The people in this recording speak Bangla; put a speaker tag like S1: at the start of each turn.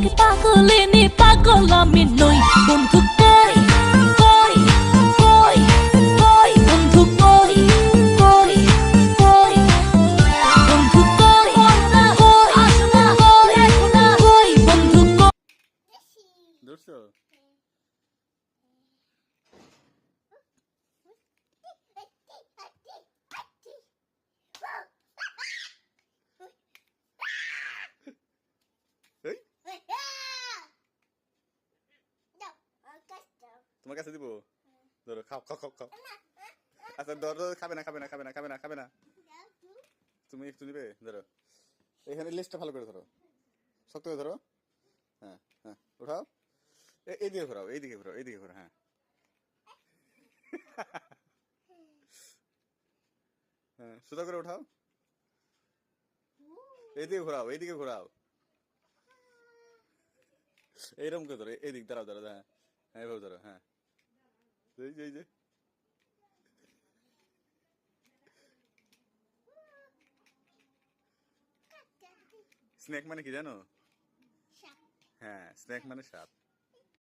S1: তোকে পাগলিনী পাগল আমি নই বন্ধু কই কই কই কই বন্ধু কই কই কই বন্ধু কই কই আসনা কই এখন কই বন্ধু কই
S2: ধরছো? এই, তোমার কাছে দিব? ধরো, খাও খাও খাও খাও। আচ্ছা ধরো, খাবে না খাবে না খাবে না খাবে না খাবে না। তুমি একটু নিবে, ধরো। এখানে লেজটা ভালো করে ধরো, শক্ত করে ধরো। হ্যাঁ হ্যাঁ, উঠাও। এইদিকে ঘোরাও, এইদিকে ঘোরাও, এইদিকে ঘোরাও। হ্যাঁ হ্যাঁ, সোজা করে উঠাও। এইদিকে ঘোরাও, এইদিকে ঘোরাও। এইরকম করে ধরো, এইদিক দাঁড়াও দাঁড়াও। হ্যাঁ হ্যাঁ, এভাবে ধরো। হ্যাঁ, এই যে এই যে। স্নেক মানে কি জানো? হ্যাঁ, স্নেক মানে সাপ।